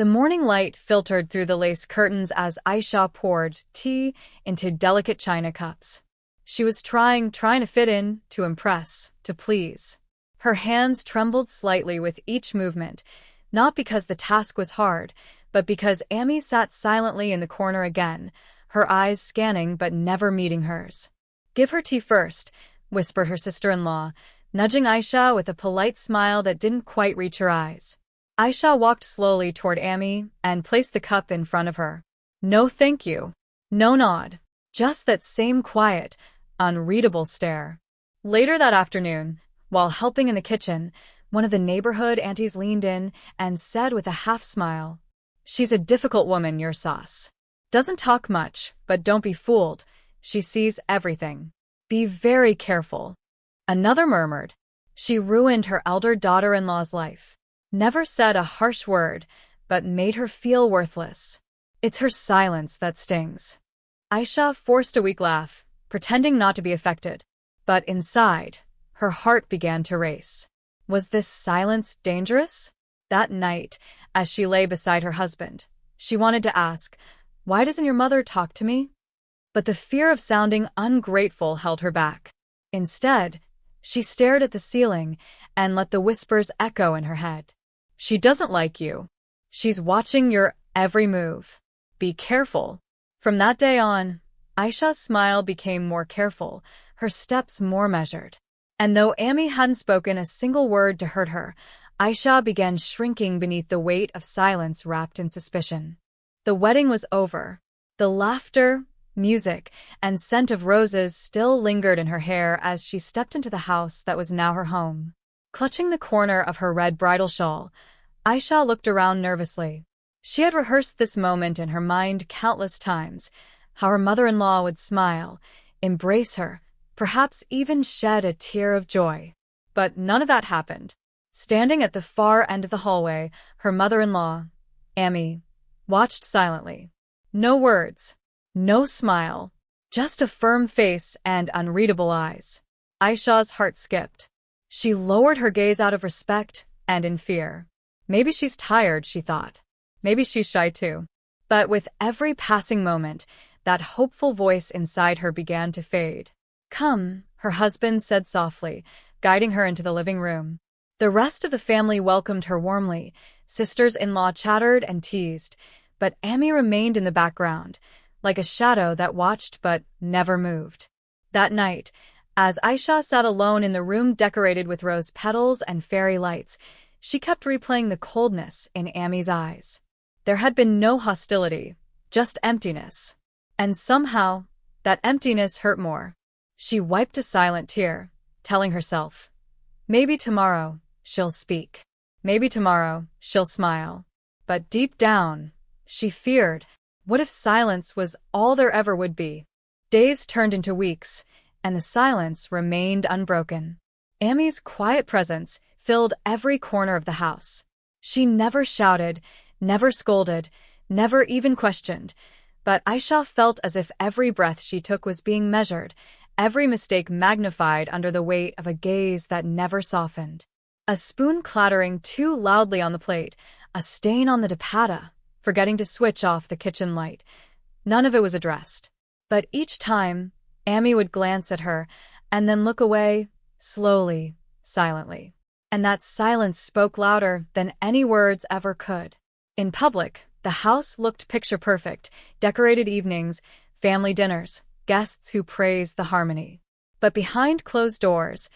The morning light filtered through the lace curtains as Aisha poured tea into delicate china cups. She was trying to fit in, to impress, to please. Her hands trembled slightly with each movement, not because the task was hard, but because Amy sat silently in the corner again, her eyes scanning but never meeting hers. "Give her tea first," whispered her sister-in-law, nudging Aisha with a polite smile that didn't quite reach her eyes. Aisha walked slowly toward Amy and placed the cup in front of her. "No thank you." No nod. Just that same quiet, unreadable stare. Later that afternoon, while helping in the kitchen, one of the neighborhood aunties leaned in and said with a half-smile, "She's a difficult woman, your sauce. Doesn't talk much, but don't be fooled. She sees everything. Be very careful." Another murmured, "She ruined her elder daughter-in-law's life. Never said a harsh word, but made her feel worthless. It's her silence that stings." Aisha forced a weak laugh, pretending not to be affected. But inside, her heart began to race. Was this silence dangerous? That night, as she lay beside her husband, she wanted to ask, "Why doesn't your mother talk to me?" But the fear of sounding ungrateful held her back. Instead, she stared at the ceiling and let the whispers echo in her head. "She doesn't like you. She's watching your every move. Be careful." From that day on, Aisha's smile became more careful, her steps more measured. And though Amy hadn't spoken a single word to hurt her, Aisha began shrinking beneath the weight of silence wrapped in suspicion. The wedding was over. The laughter, music, and scent of roses still lingered in her hair as she stepped into the house that was now her home. Clutching the corner of her red bridal shawl, Aisha looked around nervously. She had rehearsed this moment in her mind countless times, how her mother-in-law would smile, embrace her, perhaps even shed a tear of joy. But none of that happened. Standing at the far end of the hallway, her mother-in-law, Amy, watched silently. No words, no smile, just a firm face and unreadable eyes. Aisha's heart skipped. She lowered her gaze out of respect and in fear. Maybe she's tired, she thought. Maybe she's shy too. But with every passing moment, that hopeful voice inside her began to fade. "Come," her husband said softly, guiding her into the living room. The rest of the family welcomed her warmly. Sisters-in-law chattered and teased, but Amy remained in the background, like a shadow that watched but never moved. That night, as Aisha sat alone in the room decorated with rose petals and fairy lights, she kept replaying the coldness in Amy's eyes. There had been no hostility, just emptiness. And somehow, that emptiness hurt more. She wiped a silent tear, telling herself, "Maybe tomorrow, she'll speak. Maybe tomorrow, she'll smile." But deep down, she feared, what if silence was all there ever would be? Days turned into weeks, and the silence remained unbroken. Amy's quiet presence filled every corner of the house. She never shouted, never scolded, never even questioned, but Aisha felt as if every breath she took was being measured, every mistake magnified under the weight of a gaze that never softened. A spoon clattering too loudly on the plate, a stain on the dupatta, forgetting to switch off the kitchen light. None of it was addressed. But each time, Amy would glance at her and then look away, slowly, silently. And that silence spoke louder than any words ever could. In public, the house looked picture-perfect, decorated evenings, family dinners, guests who praised the harmony. But behind closed doors,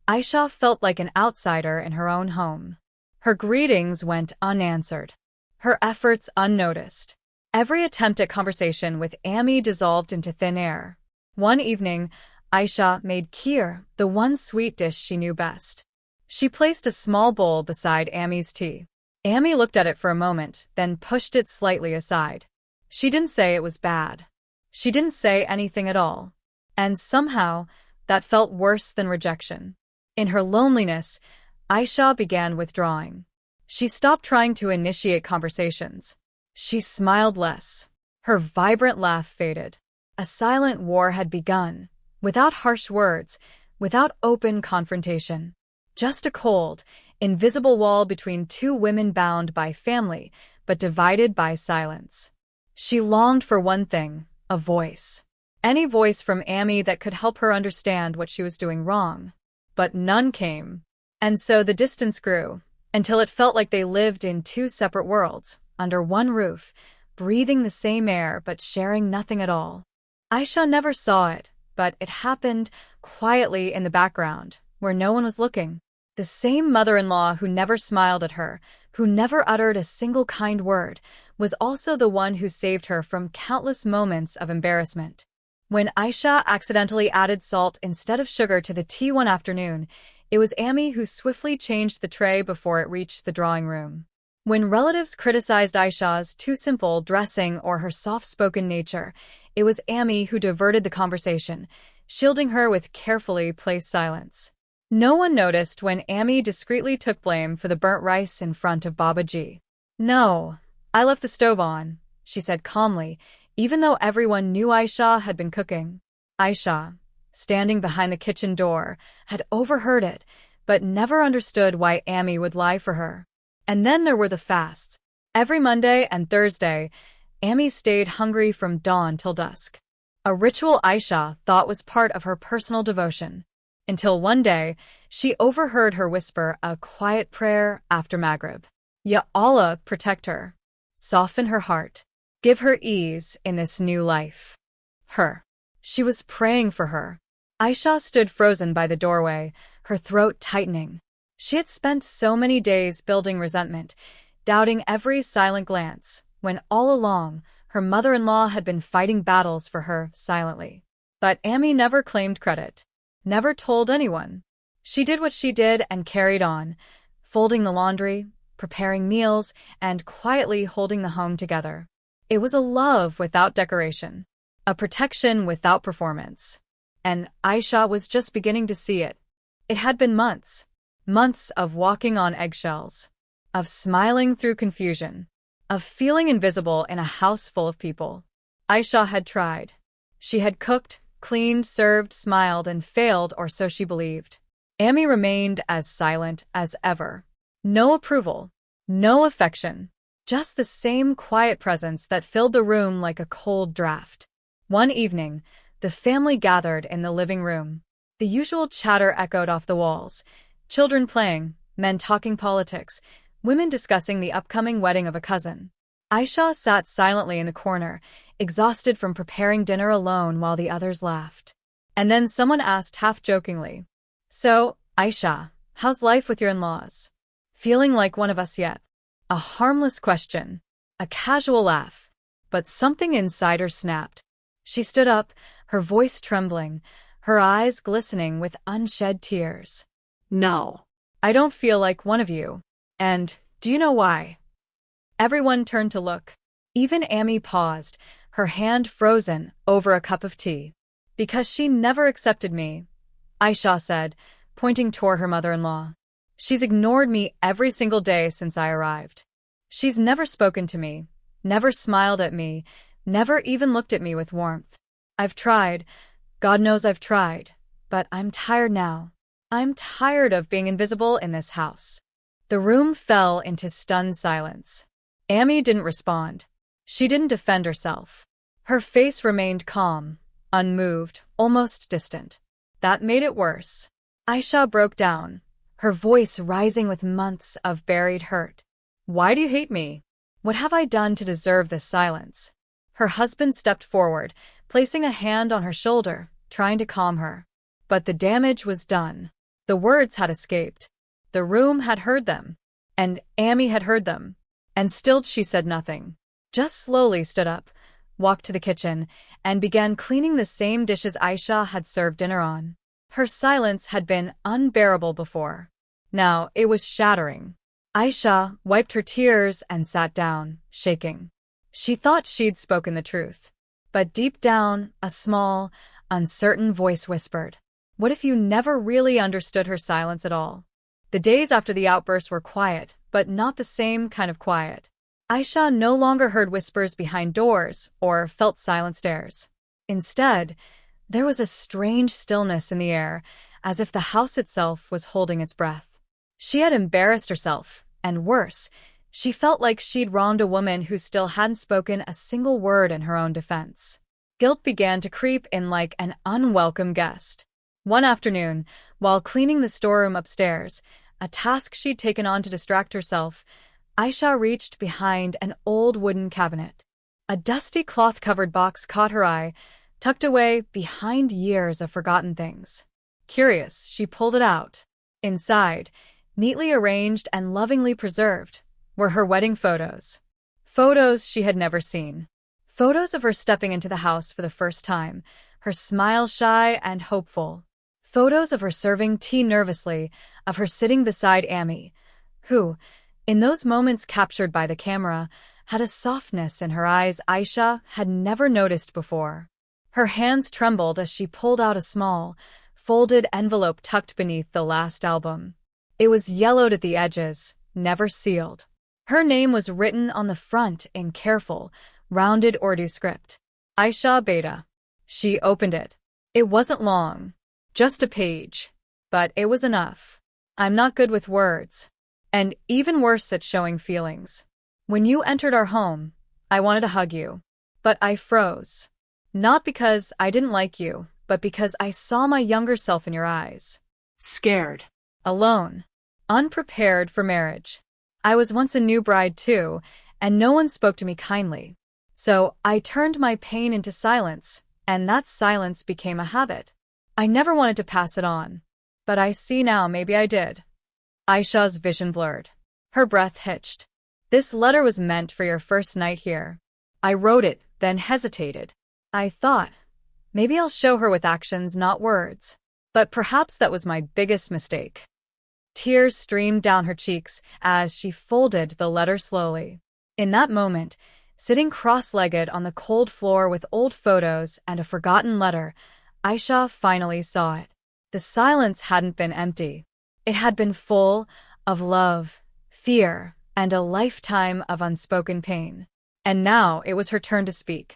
Aisha felt like an outsider in her own home. Her greetings went unanswered, her efforts unnoticed. Every attempt at conversation with Amy dissolved into thin air. One evening, Aisha made kheer, the one sweet dish she knew best. She placed a small bowl beside Amy's tea. Amy looked at it for a moment, then pushed it slightly aside. She didn't say it was bad. She didn't say anything at all. And somehow, that felt worse than rejection. In her loneliness, Aisha began withdrawing. She stopped trying to initiate conversations. She smiled less. Her vibrant laugh faded. A silent war had begun, without harsh words, without open confrontation. Just a cold, invisible wall between two women bound by family, but divided by silence. She longed for one thing, a voice. Any voice from Amy that could help her understand what she was doing wrong. But none came. And so the distance grew, until it felt like they lived in two separate worlds, under one roof, breathing the same air but sharing nothing at all. Aisha never saw it, but it happened quietly in the background, where no one was looking. The same mother-in-law who never smiled at her, who never uttered a single kind word, was also the one who saved her from countless moments of embarrassment. When Aisha accidentally added salt instead of sugar to the tea one afternoon, it was Amy who swiftly changed the tray before it reached the drawing room. When relatives criticized Aisha's too simple dressing or her soft-spoken nature, it was Amy who diverted the conversation, shielding her with carefully placed silence. No one noticed when Amy discreetly took blame for the burnt rice in front of Baba Ji. "No, I left the stove on," she said calmly, even though everyone knew Aisha had been cooking. Aisha, standing behind the kitchen door, had overheard it, but never understood why Amy would lie for her. And then there were the fasts. Every Monday and Thursday, Amy stayed hungry from dawn till dusk. A ritual Aisha thought was part of her personal devotion. Until one day, she overheard her whisper a quiet prayer after Maghrib. Ya Allah, protect her. Soften her heart. Give her ease in this new life. Her. She was praying for her. Aisha stood frozen by the doorway, her throat tightening. She had spent so many days building resentment, doubting every silent glance, when all along, her mother-in-law had been fighting battles for her silently. But Amy never claimed credit. Never told anyone. She did what she did and carried on, folding the laundry, preparing meals, and quietly holding the home together. It was a love without decoration, a protection without performance. And Aisha was just beginning to see it. It had been months. Months of walking on eggshells, of smiling through confusion, of feeling invisible in a house full of people. Aisha had tried. She had cooked, cleaned, served, smiled, and failed, or so she believed. Amy remained as silent as ever. No approval, no affection, just the same quiet presence that filled the room like a cold draft. One evening, the family gathered in the living room. The usual chatter echoed off the walls. Children playing, men talking politics, women discussing the upcoming wedding of a cousin. Aisha sat silently in the corner, exhausted from preparing dinner alone while the others laughed. And then someone asked half-jokingly, "So, Aisha, how's life with your in-laws? Feeling like one of us yet?" A harmless question, a casual laugh, but something inside her snapped. She stood up, her voice trembling, her eyes glistening with unshed tears. "No, I don't feel like one of you. And do you know why?" Everyone turned to look. Even Amy paused, her hand frozen over a cup of tea. "Because she never accepted me," Aisha said, pointing toward her mother-in-law. "She's ignored me every single day since I arrived. She's never spoken to me, never smiled at me, never even looked at me with warmth. I've tried, God knows I've tried, but I'm tired now. I'm tired of being invisible in this house." The room fell into stunned silence. Amy didn't respond. She didn't defend herself. Her face remained calm, unmoved, almost distant. That made it worse. Aisha broke down, her voice rising with months of buried hurt. "Why do you hate me? What have I done to deserve this silence?" Her husband stepped forward, placing a hand on her shoulder, trying to calm her. But the damage was done. The words had escaped. The room had heard them. And Amy had heard them. And still she said nothing. Just slowly stood up, walked to the kitchen, and began cleaning the same dishes Aisha had served dinner on. Her silence had been unbearable before. Now it was shattering. Aisha wiped her tears and sat down, shaking. She thought she'd spoken the truth. But deep down, a small, uncertain voice whispered, "What if you never really understood her silence at all?" The days after the outburst were quiet, but not the same kind of quiet. Aisha no longer heard whispers behind doors or felt silent stares. Instead, there was a strange stillness in the air, as if the house itself was holding its breath. She had embarrassed herself, and worse, She felt like she'd wronged a woman who still hadn't spoken a single word in her own defense. Guilt began to creep in like an unwelcome guest. One afternoon, while cleaning the storeroom upstairs, a task she'd taken on to distract herself, Aisha reached behind an old wooden cabinet. A dusty cloth-covered box caught her eye, tucked away behind years of forgotten things. Curious, she pulled it out. Inside, neatly arranged and lovingly preserved, were her wedding photos. Photos she had never seen. Photos of her stepping into the house for the first time, her smile shy and hopeful. Photos of her serving tea nervously, of her sitting beside Amy, who, in those moments captured by the camera, had a softness in her eyes Aisha had never noticed before. Her hands trembled as she pulled out a small, folded envelope tucked beneath the last album. It was yellowed at the edges, never sealed. Her name was written on the front in careful, rounded Urdu script. Aisha Beta. She opened it. It wasn't long. Just a page. But it was enough. I'm not good with words. And even worse at showing feelings. When you entered our home, I wanted to hug you. But I froze. Not because I didn't like you, but because I saw my younger self in your eyes. Scared. Alone. Unprepared for marriage. I was once a new bride too, and no one spoke to me kindly. So I turned my pain into silence, and that silence became a habit. I never wanted to pass it on. But I see now maybe I did. Aisha's vision blurred. Her breath hitched. This letter was meant for your first night here. I wrote it, then hesitated. I thought, maybe I'll show her with actions, not words. But perhaps that was my biggest mistake. Tears streamed down her cheeks as she folded the letter slowly. In that moment, sitting cross-legged on the cold floor with old photos and a forgotten letter, Aisha finally saw it. The silence hadn't been empty. It had been full of love, fear, and a lifetime of unspoken pain. And now it was her turn to speak.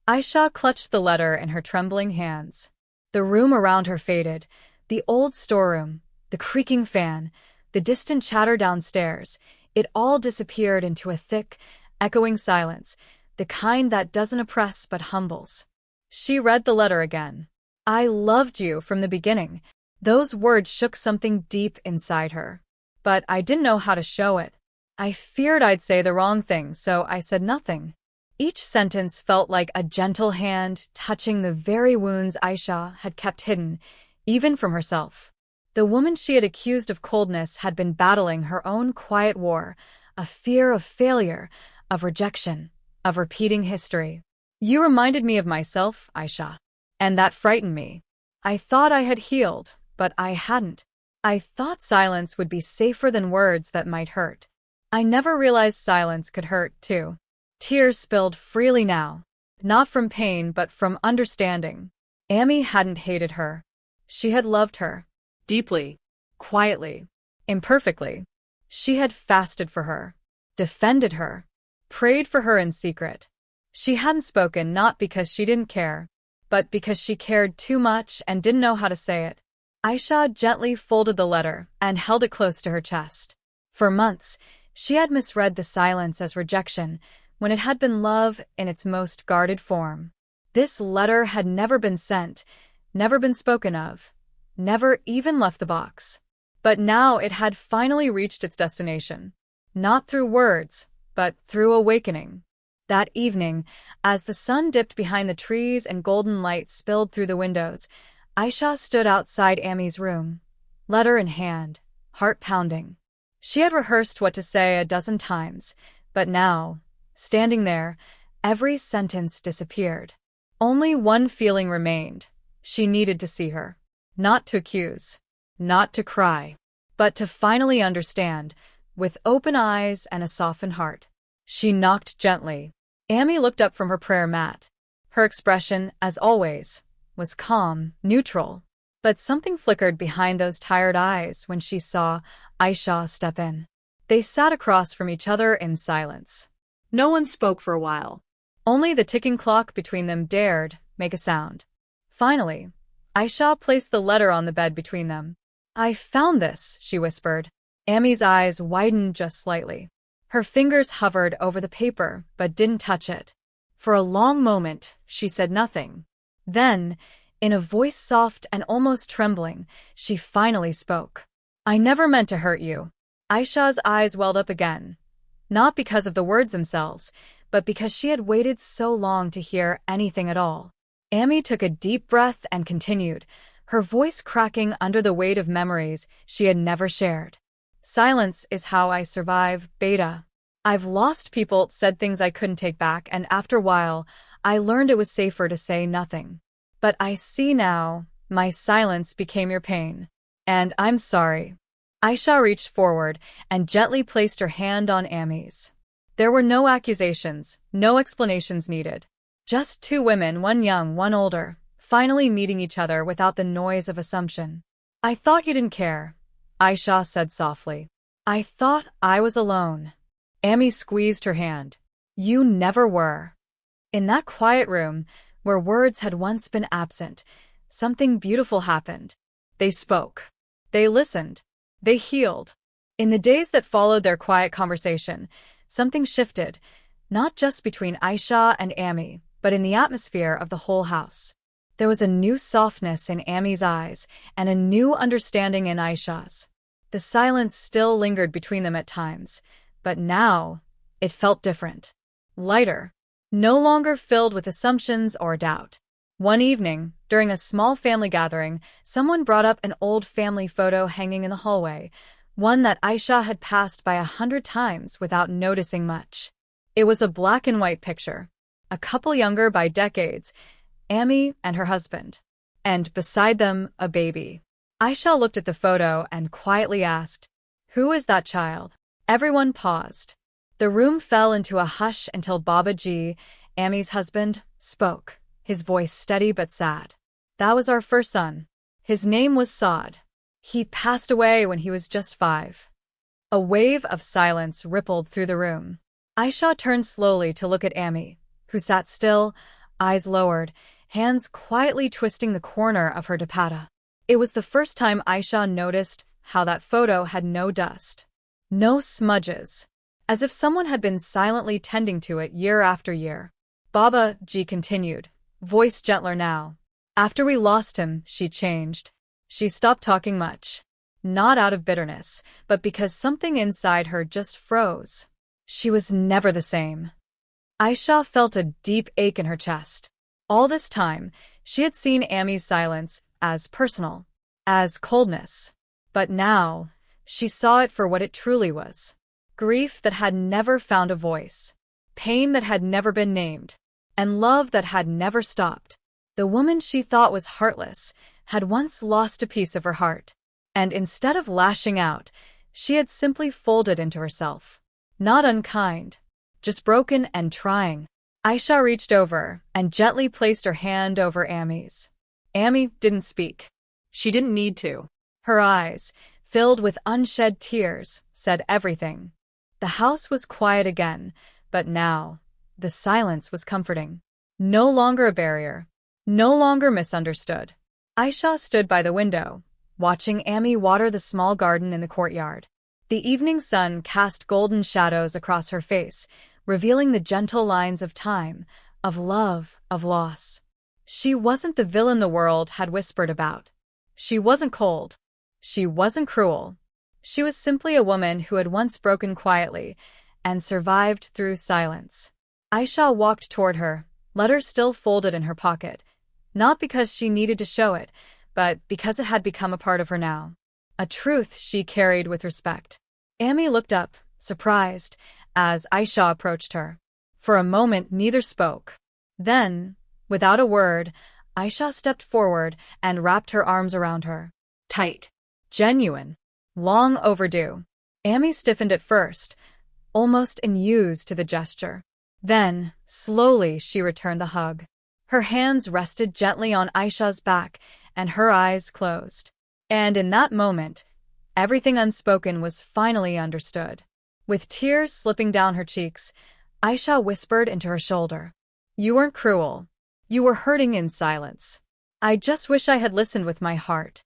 Aisha clutched the letter in her trembling hands. The room around her faded, the old storeroom, the creaking fan, the distant chatter downstairs. It all disappeared into a thick, echoing silence, the kind that doesn't oppress but humbles. She read the letter again. I loved you from the beginning. Those words shook something deep inside her. But I didn't know how to show it. I feared I'd say the wrong thing, so I said nothing. Each sentence felt like a gentle hand touching the very wounds Aisha had kept hidden, even from herself. The woman she had accused of coldness had been battling her own quiet war, a fear of failure, of rejection, of repeating history. You reminded me of myself, Aisha. And that frightened me. I thought I had healed, but I hadn't. I thought silence would be safer than words that might hurt. I never realized silence could hurt, too. Tears spilled freely now, not from pain but from understanding. Amy hadn't hated her. She had loved her. Deeply, quietly, imperfectly. She had fasted for her, defended her, prayed for her in secret. She hadn't spoken not because she didn't care, but because she cared too much and didn't know how to say it. Aisha gently folded the letter and held it close to her chest. For months, she had misread the silence as rejection, when it had been love in its most guarded form. This letter had never been sent, never been spoken of, never even left the box. But now it had finally reached its destination. Not through words, but through awakening. That evening, as the sun dipped behind the trees and golden light spilled through the windows, Aisha stood outside Amy's room, letter in hand, heart pounding. She had rehearsed what to say a dozen times, but now, standing there, every sentence disappeared. Only one feeling remained. She needed to see her. Not to accuse, not to cry, but to finally understand, with open eyes and a softened heart. She knocked gently. Amy looked up from her prayer mat. Her expression, as always, was calm, neutral. But something flickered behind those tired eyes when she saw Aisha step in. They sat across from each other in silence. No one spoke for a while. Only the ticking clock between them dared make a sound. Finally, Aisha placed the letter on the bed between them. I found this, she whispered. Amy's eyes widened just slightly. Her fingers hovered over the paper, but didn't touch it. For a long moment, she said nothing. Then, in a voice soft and almost trembling, she finally spoke. "I never meant to hurt you." Aisha's eyes welled up again. Not because of the words themselves, but because she had waited so long to hear anything at all. Amy took a deep breath and continued, her voice cracking under the weight of memories she had never shared. "Silence is how I survive, Beta. I've lost people, said things I couldn't take back, and after a while, I learned it was safer to say nothing. But I see now, my silence became your pain. And I'm sorry." Aisha reached forward and gently placed her hand on Amy's. There were no accusations, no explanations needed. Just two women, one young, one older, finally meeting each other without the noise of assumption. "I thought you didn't care," Aisha said softly. "I thought I was alone." Amy squeezed her hand. "You never were." In that quiet room, where words had once been absent, something beautiful happened. They spoke. They listened. They healed. In the days that followed their quiet conversation, something shifted, not just between Aisha and Amy, but in the atmosphere of the whole house. There was a new softness in Amy's eyes and a new understanding in Aisha's. The silence still lingered between them at times, but now it felt different. Lighter. No longer filled with assumptions or doubt. One evening, during a small family gathering, someone brought up an old family photo hanging in the hallway, one that Aisha had passed by 100 times without noticing much. It was a black and white picture. A couple younger by decades, Amy and her husband. And beside them, a baby. Aisha looked at the photo and quietly asked, "Who is that child?" Everyone paused. The room fell into a hush until Baba Ji, Amy's husband, spoke, his voice steady but sad. "That was our first son. His name was Saad. He passed away when he was just 5. A wave of silence rippled through the room. Aisha turned slowly to look at Amy, who sat still, eyes lowered, hands quietly twisting the corner of her dupatta. It was the first time Aisha noticed how that photo had no dust. No smudges. As if someone had been silently tending to it year after year. Baba Ji continued, voice gentler now. "After we lost him, she changed. She stopped talking much. Not out of bitterness, but because something inside her just froze. She was never the same." Aisha felt a deep ache in her chest. All this time, she had seen Amy's silence as personal, as coldness. But now, she saw it for what it truly was. Grief that had never found a voice. Pain that had never been named. And love that had never stopped. The woman she thought was heartless had once lost a piece of her heart. And instead of lashing out, she had simply folded into herself. Not unkind, just broken and trying. Aisha reached over and gently placed her hand over Amy's. Amy didn't speak. She didn't need to. Her eyes, filled with unshed tears, said everything. The house was quiet again, but now, the silence was comforting. No longer a barrier. No longer misunderstood. Aisha stood by the window, watching Amy water the small garden in the courtyard. The evening sun cast golden shadows across her face, revealing the gentle lines of time, of love, of loss. She wasn't the villain the world had whispered about. She wasn't cold. She wasn't cruel. She was simply a woman who had once broken quietly and survived through silence. Aisha walked toward her, letter still folded in her pocket, not because she needed to show it, but because it had become a part of her now. A truth she carried with respect. Amy looked up, surprised, as Aisha approached her. For a moment neither spoke. Then, without a word, Aisha stepped forward and wrapped her arms around her. Tight. Genuine. Long overdue. Amy stiffened at first, almost unused to the gesture. Then, slowly she returned the hug. Her hands rested gently on Aisha's back, and her eyes closed. And in that moment, everything unspoken was finally understood. With tears slipping down her cheeks, Aisha whispered into her shoulder. "You weren't cruel. You were hurting in silence. I just wish I had listened with my heart."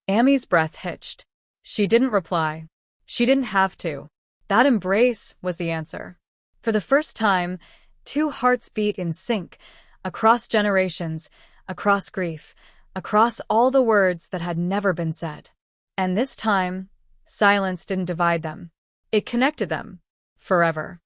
Amy's breath hitched. She didn't reply. She didn't have to. That embrace was the answer. For the first time, two hearts beat in sync, across generations, across grief, across all the words that had never been said. And this time, silence didn't divide them. It connected them. Forever.